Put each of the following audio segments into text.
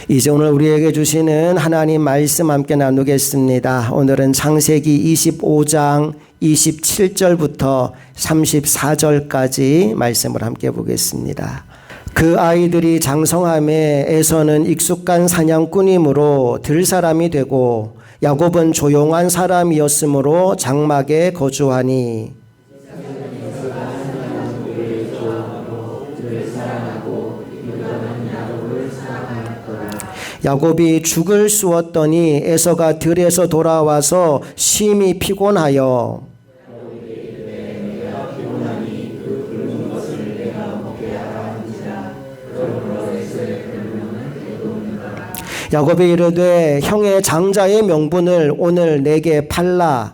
이제 오늘 우리에게 주시는 하나님 말씀 함께 나누겠습니다. 오늘은 창세기 25장 27절부터 34절까지 말씀을 함께 보겠습니다. 그 아이들이 장성함에 에서는 익숙한 사냥꾼이므로 들사람이 되고 야곱은 조용한 사람이었으므로 장막에 거주하니 야곱이 죽을 쑤었더니 에서가 들에서 돌아와서 심히 피곤하여 야곱이 이르되 형의 장자의 명분을 오늘 내게 팔라.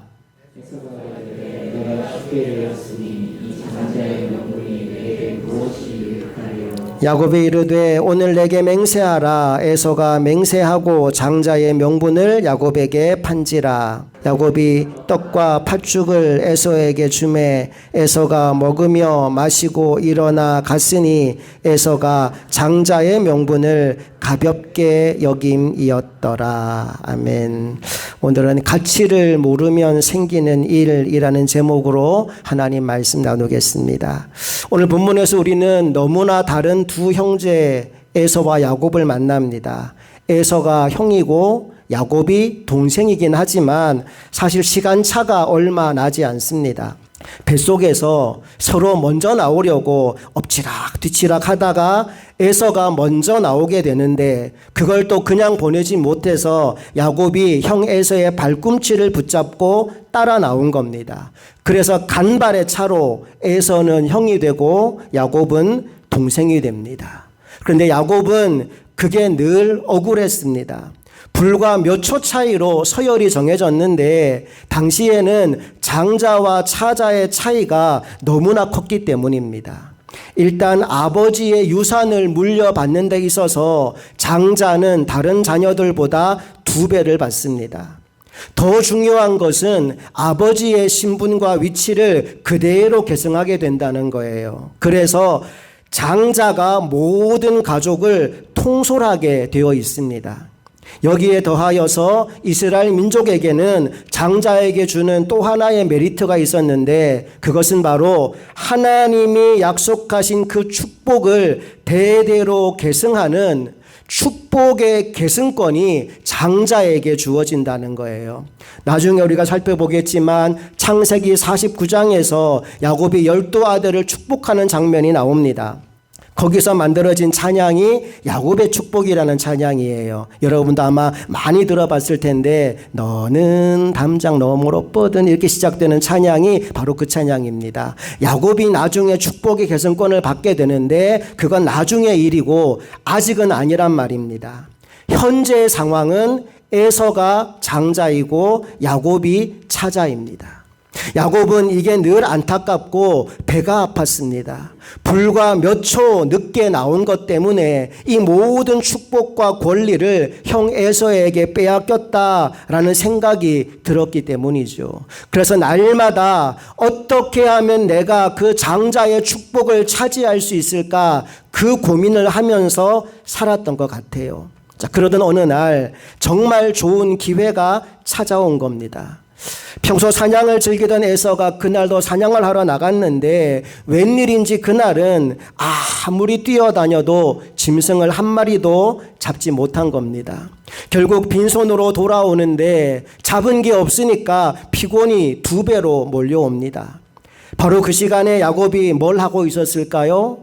야곱이 이르되 오늘 내게 맹세하라. 에서가 맹세하고 장자의 명분을 야곱에게 판지라. 야곱이 떡과 팥죽을 에서에게 주매 에서가 먹으며 마시고 일어나 갔으니 에서가 장자의 명분을 가볍게 여김이었더라. 아멘. 오늘은 가치를 모르면 생기는 일이라는 제목으로 하나님 말씀 나누겠습니다. 오늘 본문에서 우리는 너무나 다른 두 형제 에서와 야곱을 만납니다. 에서가 형이고 야곱이 동생이긴 하지만 사실 시간차가 얼마 나지 않습니다. 뱃속에서 서로 먼저 나오려고 엎치락 뒤치락 하다가 에서가 먼저 나오게 되는데 그걸 또 그냥 보내지 못해서 야곱이 형 에서의 발꿈치를 붙잡고 따라 나온 겁니다. 그래서 간발의 차로 에서는 형이 되고 야곱은 동생이 됩니다. 그런데 야곱은 그게 늘 억울했습니다. 불과 몇 초 차이로 서열이 정해졌는데 당시에는 장자와 차자의 차이가 너무나 컸기 때문입니다. 일단 아버지의 유산을 물려받는 데 있어서 장자는 다른 자녀들보다 2배를 받습니다. 더 중요한 것은 아버지의 신분과 위치를 그대로 계승하게 된다는 거예요. 그래서 장자가 모든 가족을 통솔하게 되어 있습니다. 여기에 더하여서 이스라엘 민족에게는 장자에게 주는 또 하나의 메리트가 있었는데 그것은 바로 하나님이 약속하신 그 축복을 대대로 계승하는 축복의 계승권이 장자에게 주어진다는 거예요. 나중에 우리가 살펴보겠지만 창세기 49장에서 야곱이 12아들을 축복하는 장면이 나옵니다. 거기서 만들어진 찬양이 야곱의 축복이라는 찬양이에요. 여러분도 아마 많이 들어봤을 텐데 너는 담장 너머로 뻗은 이렇게 시작되는 찬양이 바로 그 찬양입니다. 야곱이 나중에 축복의 계승권을 받게 되는데 그건 나중의 일이고 아직은 아니란 말입니다. 현재의 상황은 에서가 장자이고 야곱이 차자입니다. 야곱은 이게 늘 안타깝고 배가 아팠습니다. 불과 몇 초 늦게 나온 것 때문에 이 모든 축복과 권리를 형 에서에게 빼앗겼다라는 생각이 들었기 때문이죠. 그래서 날마다 어떻게 하면 내가 그 장자의 축복을 차지할 수 있을까 그 고민을 하면서 살았던 것 같아요. 자, 그러던 어느 날 정말 좋은 기회가 찾아온 겁니다. 평소 사냥을 즐기던 에서가 그날도 사냥을 하러 나갔는데 웬일인지 그날은 아무리 뛰어다녀도 짐승을 한 마리도 잡지 못한 겁니다. 결국 빈손으로 돌아오는데 잡은 게 없으니까 피곤이 2배로 몰려옵니다. 바로 그 시간에 야곱이 뭘 하고 있었을까요?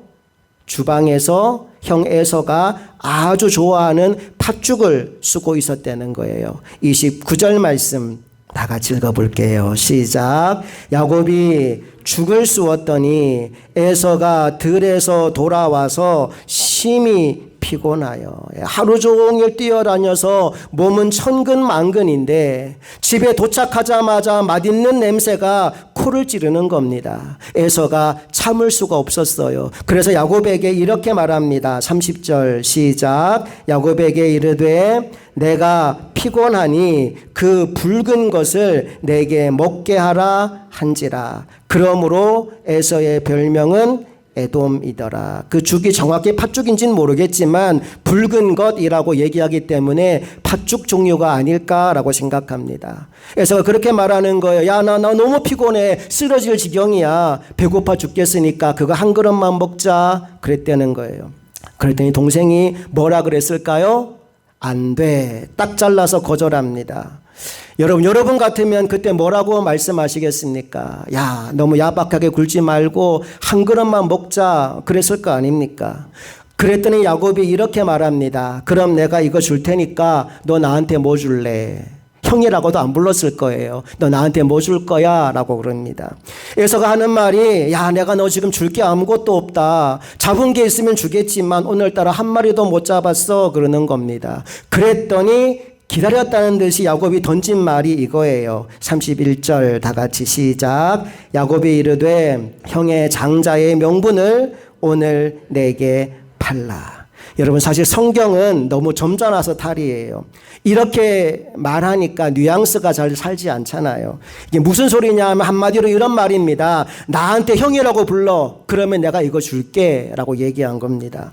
주방에서 형 에서가 아주 좋아하는 팥죽을 쓰고 있었다는 거예요. 29절 말씀 다 같이 읽어볼게요. 시작. 야곱이 죽을 쑤었더니 에서가 들에서 돌아와서 심히 피곤하여 하루 종일 뛰어다녀서 몸은 천근만근인데 집에 도착하자마자 맛있는 냄새가 코를 찌르는 겁니다. 에서가 참을 수가 없었어요. 그래서 야곱에게 이렇게 말합니다. 30절 시작. 야곱에게 이르되 내가 피곤하니 그 붉은 것을 내게 먹게 하라 한지라. 그러므로 에서의 별명은 에돔이더라. 그 죽이 정확히 팥죽인지는 모르겠지만 붉은 것이라고 얘기하기 때문에 팥죽 종류가 아닐까라고 생각합니다. 그래서 그렇게 말하는 거예요. 야, 나 너무 피곤해. 쓰러질 지경이야. 배고파 죽겠으니까 그거 한 그릇만 먹자. 그랬다는 거예요. 그랬더니 동생이 뭐라 그랬을까요? 안 돼. 딱 잘라서 거절합니다. 여러분 같으면 그때 뭐라고 말씀하시겠습니까? 야, 너무 야박하게 굴지 말고 한 그릇만 먹자. 그랬을 거 아닙니까? 그랬더니 야곱이 이렇게 말합니다. 그럼 내가 이거 줄 테니까 너 나한테 뭐 줄래? 형이라고도 안 불렀을 거예요. 너 나한테 뭐 줄 거야? 라고 그럽니다. 에서가 하는 말이, 야, 내가 너 지금 줄 게 아무것도 없다. 잡은 게 있으면 주겠지만 오늘따라 한 마리도 못 잡았어. 그러는 겁니다. 그랬더니 기다렸다는 듯이 야곱이 던진 말이 이거예요. 31절 다 같이 시작. 야곱이 이르되 형의 장자의 명분을 오늘 내게 팔라. 여러분, 사실 성경은 너무 점잖아서 탈이에요. 이렇게 말하니까 뉘앙스가 잘 살지 않잖아요. 이게 무슨 소리냐 하면 한마디로 이런 말입니다. 나한테 형이라고 불러. 그러면 내가 이거 줄게 라고 얘기한 겁니다.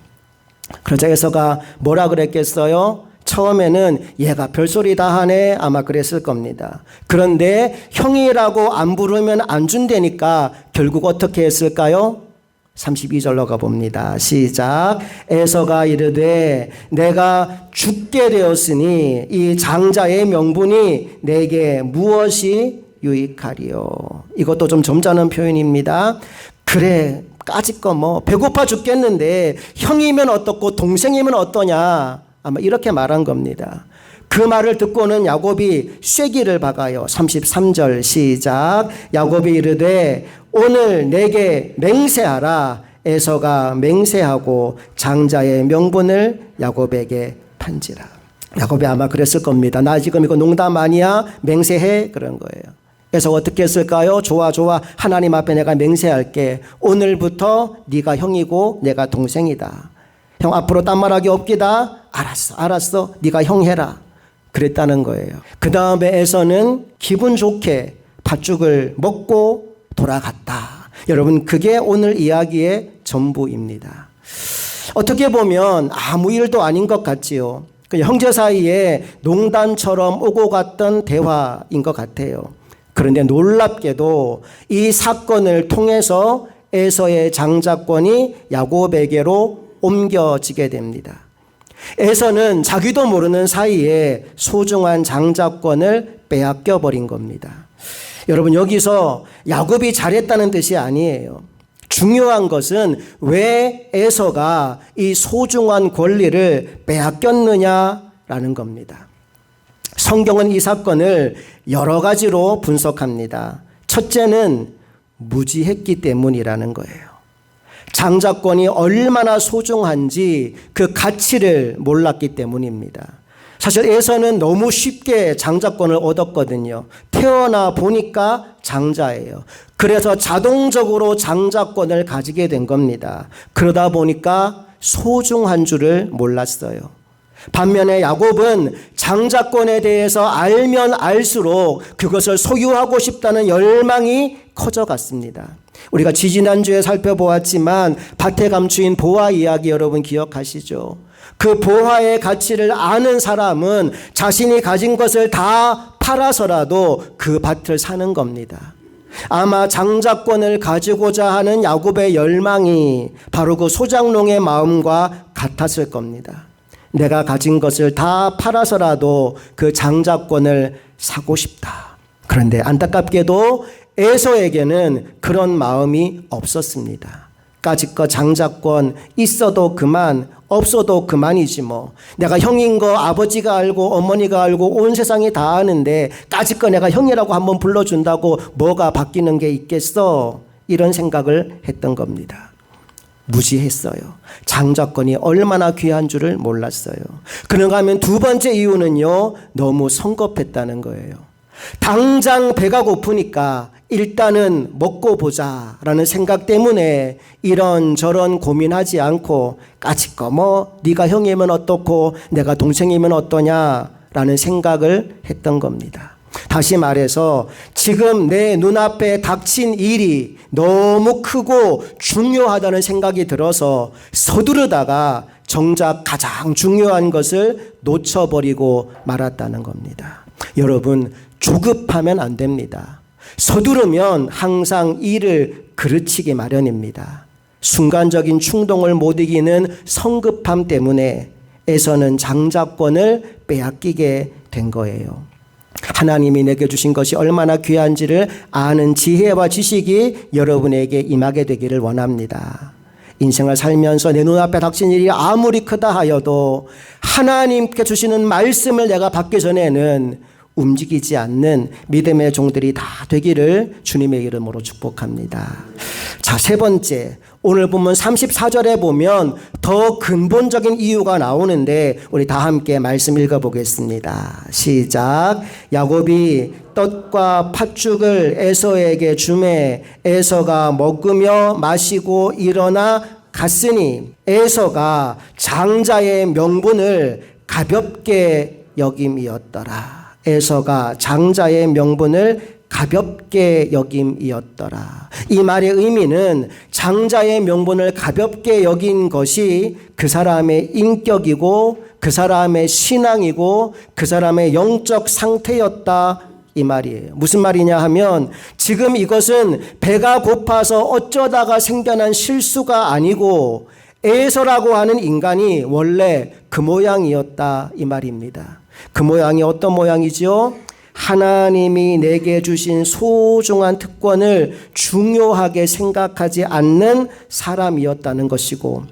그러자 에서가 뭐라 그랬겠어요? 처음에는 얘가 별소리 다 하네 아마 그랬을 겁니다. 그런데 형이라고 안 부르면 안 준다니까 결국 어떻게 했을까요? 32절로 가봅니다. 시작. 에서가 이르되 내가 죽게 되었으니 이 장자의 명분이 내게 무엇이 유익하리요. 이것도 좀 점잖은 표현입니다. 그래, 까짓거 뭐 배고파 죽겠는데 형이면 어떻고 동생이면 어떠냐, 아마 이렇게 말한 겁니다. 그 말을 듣고는 야곱이 쐐기를 박아요. 33절 시작. 야곱이 이르되 오늘 내게 맹세하라. 에서가 맹세하고 장자의 명분을 야곱에게 판지라. 야곱이 아마 그랬을 겁니다. 나 지금 이거 농담 아니야? 맹세해? 그런 거예요. 그래서 어떻게 했을까요? 좋아 하나님 앞에 내가 맹세할게. 오늘부터 네가 형이고 내가 동생이다. 형 앞으로 딴 말하기 없기다. 알았어 네가 형 해라. 그랬다는 거예요. 그 다음에 에서는 기분 좋게 팥죽을 먹고 돌아갔다. 여러분, 그게 오늘 이야기의 전부입니다. 어떻게 보면 아무 일도 아닌 것 같지요. 형제 사이에 농담처럼 오고 갔던 대화인 것 같아요. 그런데 놀랍게도 이 사건을 통해서 에서의 장자권이 야곱에게로 옮겨지게 됩니다. 에서는 자기도 모르는 사이에 소중한 장자권을 빼앗겨 버린 겁니다. 여러분, 여기서 야곱이 잘했다는 뜻이 아니에요. 중요한 것은 왜 에서가 이 소중한 권리를 빼앗겼느냐라는 겁니다. 성경은 이 사건을 여러 가지로 분석합니다. 첫째는 무지했기 때문이라는 거예요. 장자권이 얼마나 소중한지 그 가치를 몰랐기 때문입니다. 사실 에서는 너무 쉽게 장자권을 얻었거든요. 태어나 보니까 장자예요. 그래서 자동적으로 장자권을 가지게 된 겁니다. 그러다 보니까 소중한 줄을 몰랐어요. 반면에 야곱은 장자권에 대해서 알면 알수록 그것을 소유하고 싶다는 열망이 커져갔습니다. 우리가 지지난주에 살펴보았지만 밭에 감추인 보화 이야기 여러분 기억하시죠? 그 보화의 가치를 아는 사람은 자신이 가진 것을 다 팔아서라도 그 밭을 사는 겁니다. 아마 장자권을 가지고자 하는 야곱의 열망이 바로 그 소장농의 마음과 같았을 겁니다. 내가 가진 것을 다 팔아서라도 그 장자권을 사고 싶다. 그런데 안타깝게도 에서에게는 그런 마음이 없었습니다. 까짓거 장자권 있어도 그만, 없어도 그만이지 뭐. 내가 형인 거 아버지가 알고 어머니가 알고 온 세상이 다 아는데 까짓거 내가 형이라고 한번 불러준다고 뭐가 바뀌는 게 있겠어? 이런 생각을 했던 겁니다. 무지했어요. 장자권이 얼마나 귀한 줄을 몰랐어요. 그런가 하면 두 번째 이유는요, 너무 성급했다는 거예요. 당장 배가 고프니까 일단은 먹고 보자라는 생각 때문에 이런저런 고민하지 않고 까짓거 뭐 네가 형이면 어떻고 내가 동생이면 어떠냐라는 생각을 했던 겁니다. 다시 말해서 지금 내 눈앞에 닥친 일이 너무 크고 중요하다는 생각이 들어서 서두르다가 정작 가장 중요한 것을 놓쳐버리고 말았다는 겁니다. 여러분, 조급하면 안 됩니다. 서두르면 항상 일을 그르치기 마련입니다. 순간적인 충동을 못 이기는 성급함 때문에 에서는 장자권을 빼앗기게 된 거예요. 하나님이 내게 주신 것이 얼마나 귀한지를 아는 지혜와 지식이 여러분에게 임하게 되기를 원합니다. 인생을 살면서 내 눈앞에 닥친 일이 아무리 크다 하여도 하나님께 주시는 말씀을 내가 받기 전에는 움직이지 않는 믿음의 종들이 다 되기를 주님의 이름으로 축복합니다. 자, 세 번째, 오늘 본문 34절에 보면 더 근본적인 이유가 나오는데 우리 다 함께 말씀 읽어보겠습니다. 시작. 야곱이 떡과 팥죽을 에서에게 주매 에서가 먹으며 마시고 일어나 갔으니 에서가 장자의 명분을 가볍게 여김이었더라. 에서가 장자의 명분을 가볍게 여김이었더라. 이 말의 의미는 장자의 명분을 가볍게 여긴 것이 그 사람의 인격이고 그 사람의 신앙이고 그 사람의 영적 상태였다, 이 말이에요. 무슨 말이냐 하면 지금 이것은 배가 고파서 어쩌다가 생겨난 실수가 아니고 에서라고 하는 인간이 원래 그 모양이었다, 이 말입니다. 그 모양이 어떤 모양이죠? 하나님이 내게 주신 소중한 특권을 중요하게 생각하지 않는 사람이었다는 것이고,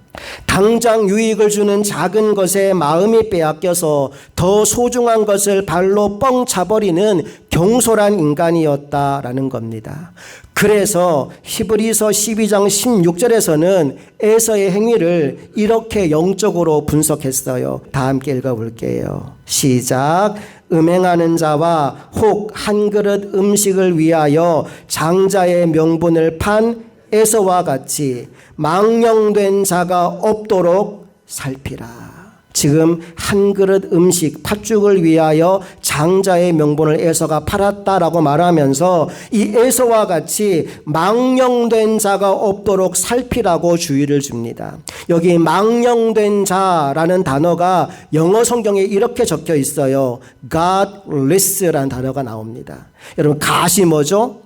당장 유익을 주는 작은 것에 마음이 빼앗겨서 더 소중한 것을 발로 뻥 차버리는 경솔한 인간이었다라는 겁니다. 그래서 히브리서 12장 16절에서는 에서의 행위를 이렇게 영적으로 분석했어요. 다 함께 읽어볼게요. 시작. 음행하는 자와 혹 한 그릇 음식을 위하여 장자의 명분을 판 에서와 같이 망령된 자가 없도록 살피라. 지금 한 그릇 음식, 팥죽을 위하여 장자의 명분을 에서가 팔았다라고 말하면서 이 에서와 같이 망령된 자가 없도록 살피라고 주의를 줍니다. 여기 망령된 자라는 단어가 영어 성경에 이렇게 적혀 있어요. godless라는 단어가 나옵니다. 여러분, god이 뭐죠?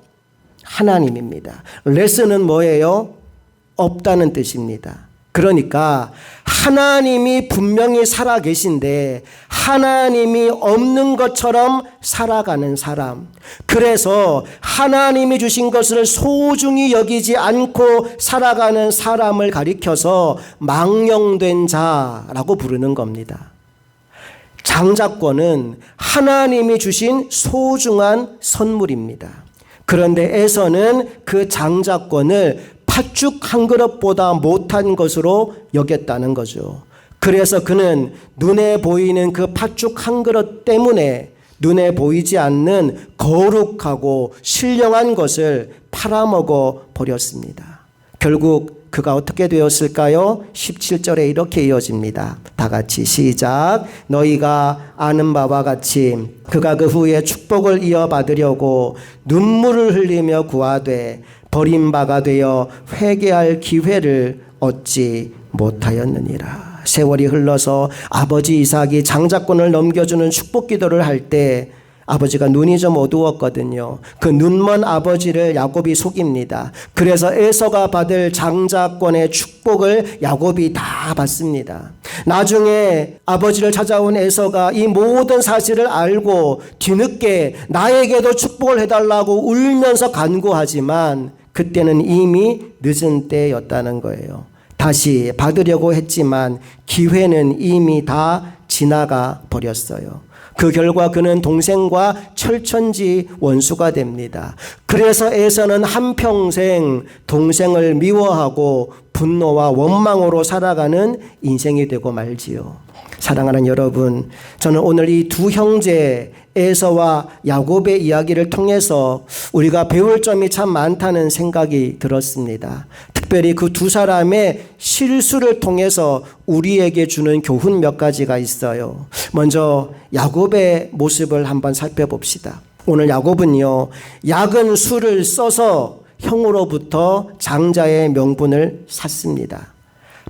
하나님입니다. less는 뭐예요? 없다는 뜻입니다. 그러니까 하나님이 분명히 살아계신데 하나님이 없는 것처럼 살아가는 사람, 그래서 하나님이 주신 것을 소중히 여기지 않고 살아가는 사람을 가리켜서 망령된 자라고 부르는 겁니다. 장자권은 하나님이 주신 소중한 선물입니다. 그런데 에서는 그 장자권을 팥죽 한 그릇보다 못한 것으로 여겼다는 거죠. 그래서 그는 눈에 보이는 그 팥죽 한 그릇 때문에 눈에 보이지 않는 거룩하고 신령한 것을 팔아먹어 버렸습니다. 결국 그가 어떻게 되었을까요? 17절에 이렇게 이어집니다. 다 같이 시작. 너희가 아는 바와 같이 그가 그 후에 축복을 이어받으려고 눈물을 흘리며 구하되 버림바가 되어 회개할 기회를 얻지 못하였느니라. 세월이 흘러서 아버지 이삭이 장자권을 넘겨주는 축복 기도를 할 때 아버지가 눈이 좀 어두웠거든요. 그 눈먼 아버지를 야곱이 속입니다. 그래서 에서가 받을 장자권의 축복을 야곱이 다 받습니다. 나중에 아버지를 찾아온 에서가 이 모든 사실을 알고 뒤늦게 나에게도 축복을 해달라고 울면서 간구하지만 그때는 이미 늦은 때였다는 거예요. 다시 받으려고 했지만 기회는 이미 다 지나가 버렸어요. 그 결과 그는 동생과 철천지 원수가 됩니다. 그래서 에서는 한평생 동생을 미워하고 분노와 원망으로 살아가는 인생이 되고 말지요. 사랑하는 여러분, 저는 오늘 이 두 형제 에서와 야곱의 이야기를 통해서 우리가 배울 점이 참 많다는 생각이 들었습니다. 특별히 그 두 사람의 실수를 통해서 우리에게 주는 교훈 몇 가지가 있어요. 먼저 야곱의 모습을 한번 살펴봅시다. 오늘 야곱은요, 약은 수를 써서 형으로부터 장자의 명분을 샀습니다.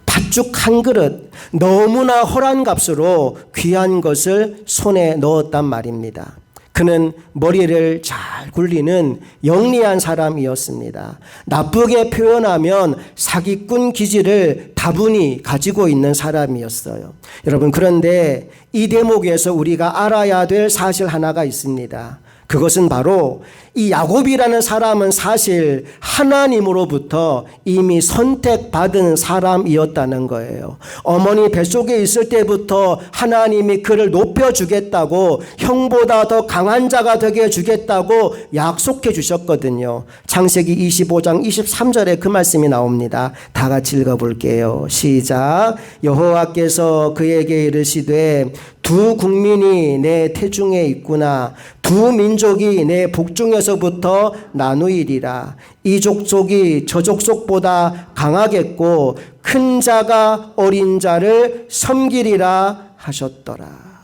팥죽 한 그릇, 너무나 허란 값으로 귀한 것을 손에 넣었단 말입니다. 그는 머리를 잘 굴리는 영리한 사람이었습니다. 나쁘게 표현하면 사기꾼 기질을 다분히 가지고 있는 사람이었어요. 여러분, 그런데 이 대목에서 우리가 알아야 될 사실 하나가 있습니다. 그것은 바로 이 야곱이라는 사람은 사실 하나님으로부터 이미 선택받은 사람이었다는 거예요. 어머니 뱃속에 있을 때부터 하나님이 그를 높여주겠다고, 형보다 더 강한 자가 되게 해주겠다고 약속해 주셨거든요. 창세기 25장 23절에 그 말씀이 나옵니다. 다 같이 읽어볼게요. 시작. 여호와께서 그에게 이르시되 두 국민이 내 태중에 있구나. 두 민족이 내 복중에서부터 나누이리라. 이 족속이 저 족속보다 강하겠고 큰 자가 어린 자를 섬기리라 하셨더라.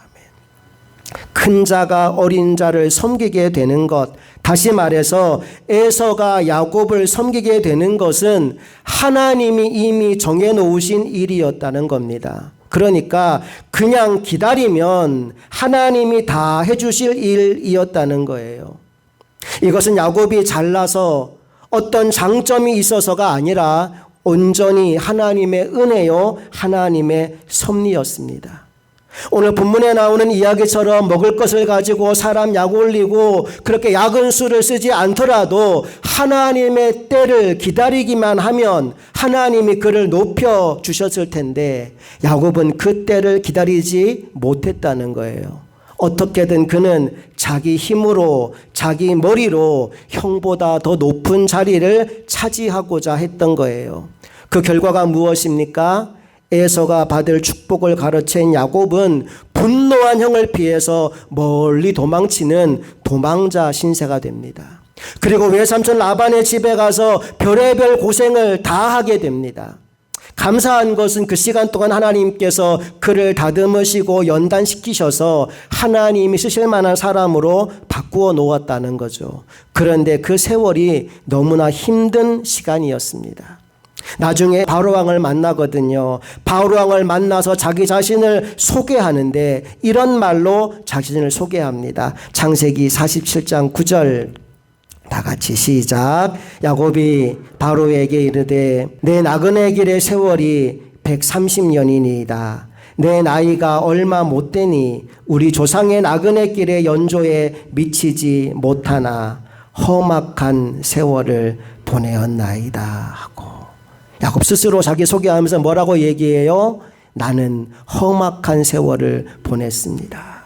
큰 자가 어린 자를 섬기게 되는 것, 다시 말해서 에서가 야곱을 섬기게 되는 것은 하나님이 이미 정해놓으신 일이었다는 겁니다. 그러니까 그냥 기다리면 하나님이 다 해주실 일이었다는 거예요. 이것은 야곱이 잘나서 어떤 장점이 있어서가 아니라 온전히 하나님의 은혜요, 하나님의 섭리였습니다. 오늘 본문에 나오는 이야기처럼 먹을 것을 가지고 사람 약 올리고 그렇게 약은 수를 쓰지 않더라도 하나님의 때를 기다리기만 하면 하나님이 그를 높여 주셨을 텐데 야곱은 그 때를 기다리지 못했다는 거예요. 어떻게든 그는 자기 힘으로, 자기 머리로 형보다 더 높은 자리를 차지하고자 했던 거예요. 그 결과가 무엇입니까? 에서가 받을 축복을 가로챈 야곱은 분노한 형을 피해서 멀리 도망치는 도망자 신세가 됩니다. 그리고 외삼촌 라반의 집에 가서 별의별 고생을 다 하게 됩니다. 감사한 것은 그 시간 동안 하나님께서 그를 다듬으시고 연단시키셔서 하나님이 쓰실 만한 사람으로 바꾸어 놓았다는 거죠. 그런데 그 세월이 너무나 힘든 시간이었습니다. 나중에 바로왕을 만나거든요. 바로왕을 만나서 자기 자신을 소개하는데 이런 말로 자신을 소개합니다. 창세기 47장 9절 다 같이 시작. 야곱이 바로에게 이르되 내 나그네 길의 세월이 130년이니이다. 내 나이가 얼마 못 되니 우리 조상의 나그네 길의 연조에 미치지 못하나 험악한 세월을 보내었나이다 하고 야곱 스스로 자기 소개하면서 뭐라고 얘기해요? 나는 험악한 세월을 보냈습니다.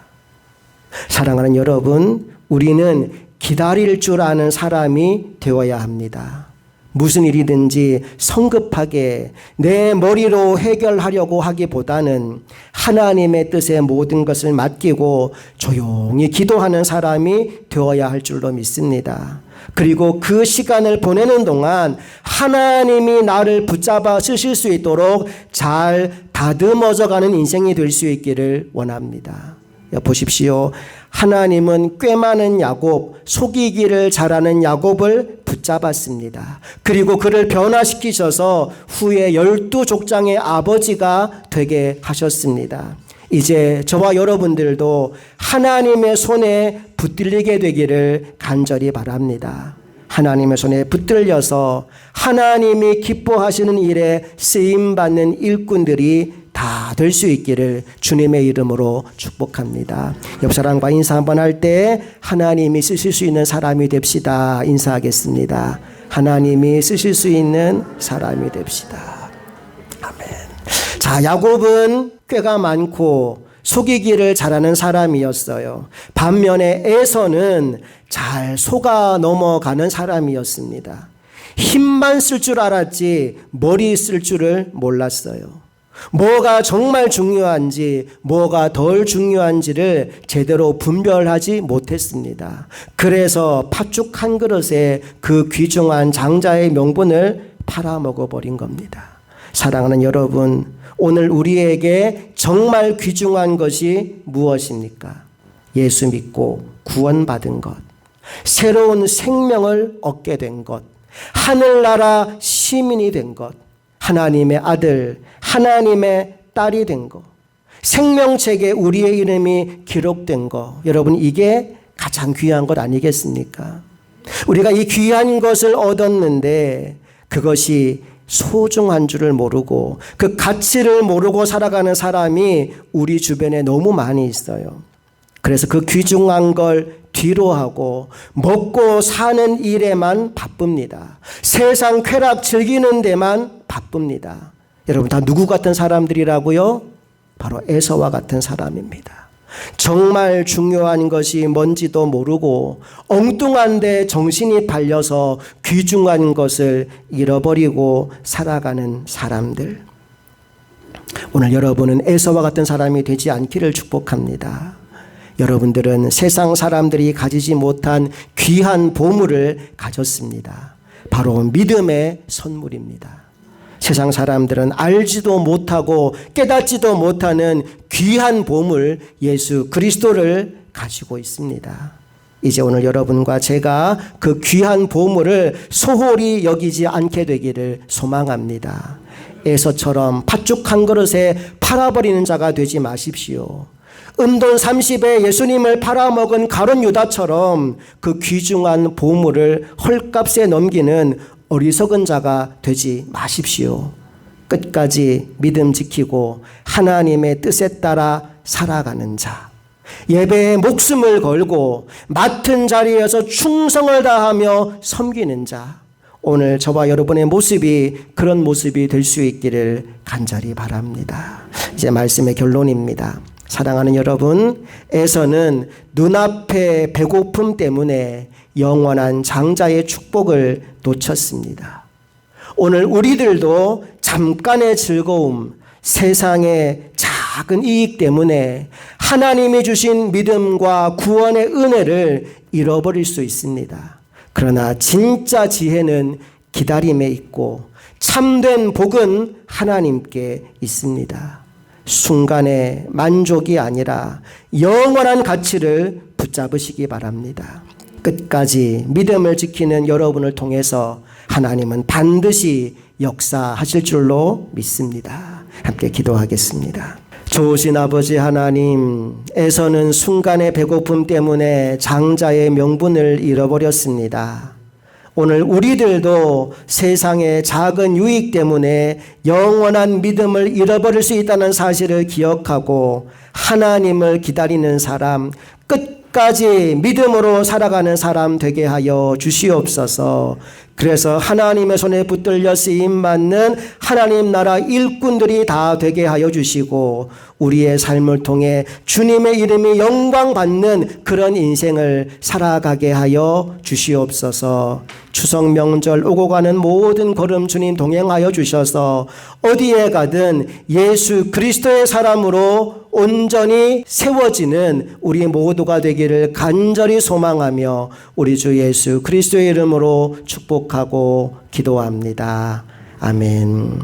사랑하는 여러분, 우리는 기다릴 줄 아는 사람이 되어야 합니다. 무슨 일이든지 성급하게 내 머리로 해결하려고 하기보다는 하나님의 뜻에 모든 것을 맡기고 조용히 기도하는 사람이 되어야 할 줄로 믿습니다. 그리고 그 시간을 보내는 동안 하나님이 나를 붙잡아 쓰실 수 있도록 잘 다듬어져가는 인생이 될 수 있기를 원합니다. 보십시오. 하나님은 꽤 많은 야곱, 속이기를 잘하는 야곱을 붙잡았습니다. 그리고 그를 변화시키셔서 후에 12족장의 아버지가 되게 하셨습니다. 이제 저와 여러분들도 하나님의 손에 붙들리게 되기를 간절히 바랍니다. 하나님의 손에 붙들려서 하나님이 기뻐하시는 일에 쓰임받는 일꾼들이 다 될 수 있기를 주님의 이름으로 축복합니다. 옆 사람과 인사 한번 할 때 하나님이 쓰실 수 있는 사람이 됩시다. 인사하겠습니다. 하나님이 쓰실 수 있는 사람이 됩시다. 아멘. 자, 야곱은 꾀가 많고 속이기를 잘하는 사람이었어요. 반면에 에서는 잘 속아 넘어가는 사람이었습니다. 힘만 쓸 줄 알았지 머리 쓸 줄을 몰랐어요. 뭐가 정말 중요한지 뭐가 덜 중요한지를 제대로 분별하지 못했습니다. 그래서 팥죽 한 그릇에 그 귀중한 장자의 명분을 팔아먹어버린 겁니다. 사랑하는 여러분, 오늘 우리에게 정말 귀중한 것이 무엇입니까? 예수 믿고 구원받은 것. 새로운 생명을 얻게 된 것, 하늘나라 시민이 된 것, 하나님의 아들, 하나님의 딸이 된 것, 생명책에 우리의 이름이 기록된 것, 여러분 이게 가장 귀한 것 아니겠습니까? 우리가 이 귀한 것을 얻었는데 그것이 소중한 줄을 모르고 그 가치를 모르고 살아가는 사람이 우리 주변에 너무 많이 있어요. 그래서 그 귀중한 걸 뒤로 하고 먹고 사는 일에만 바쁩니다. 세상 쾌락 즐기는 데만 바쁩니다. 여러분 다 누구 같은 사람들이라고요? 바로 에서와 같은 사람입니다. 정말 중요한 것이 뭔지도 모르고 엉뚱한 데 정신이 팔려서 귀중한 것을 잃어버리고 살아가는 사람들. 오늘 여러분은 에서와 같은 사람이 되지 않기를 축복합니다. 여러분들은 세상 사람들이 가지지 못한 귀한 보물을 가졌습니다. 바로 믿음의 선물입니다. 세상 사람들은 알지도 못하고 깨닫지도 못하는 귀한 보물 예수 그리스도를 가지고 있습니다. 이제 오늘 여러분과 제가 그 귀한 보물을 소홀히 여기지 않게 되기를 소망합니다. 에서처럼 팥죽 한 그릇에 팔아버리는 자가 되지 마십시오. 은돈 30에 예수님을 팔아먹은 가룟 유다처럼 그 귀중한 보물을 헐값에 넘기는 어리석은 자가 되지 마십시오. 끝까지 믿음 지키고 하나님의 뜻에 따라 살아가는 자, 예배에 목숨을 걸고 맡은 자리에서 충성을 다하며 섬기는 자, 오늘 저와 여러분의 모습이 그런 모습이 될 수 있기를 간절히 바랍니다. 이제 말씀의 결론입니다. 사랑하는 여러분, 에서는 눈앞의 배고픔 때문에 영원한 장자의 축복을 놓쳤습니다. 오늘 우리들도 잠깐의 즐거움, 세상의 작은 이익 때문에 하나님이 주신 믿음과 구원의 은혜를 잃어버릴 수 있습니다. 그러나 진짜 지혜는 기다림에 있고 참된 복은 하나님께 있습니다. 순간의 만족이 아니라 영원한 가치를 붙잡으시기 바랍니다. 끝까지 믿음을 지키는 여러분을 통해서 하나님은 반드시 역사하실 줄로 믿습니다. 함께 기도하겠습니다. 좋으신 아버지 하나님, 에서는 순간의 배고픔 때문에 장자의 명분을 잃어버렸습니다. 오늘 우리들도 세상의 작은 유익 때문에 영원한 믿음을 잃어버릴 수 있다는 사실을 기억하고 하나님을 기다리는 사람, 끝까지 믿음으로 살아가는 사람 되게 하여 주시옵소서. 그래서 하나님의 손에 붙들려 쓰임받는 하나님 나라 일꾼들이 다 되게 하여 주시고 우리의 삶을 통해 주님의 이름이 영광받는 그런 인생을 살아가게 하여 주시옵소서. 추석 명절 오고 가는 모든 걸음 주님 동행하여 주셔서 어디에 가든 예수 그리스도의 사람으로 온전히 세워지는 우리 모두가 되기를 간절히 소망하며 우리 주 예수 그리스도의 이름으로 축복하고 기도합니다. 아멘.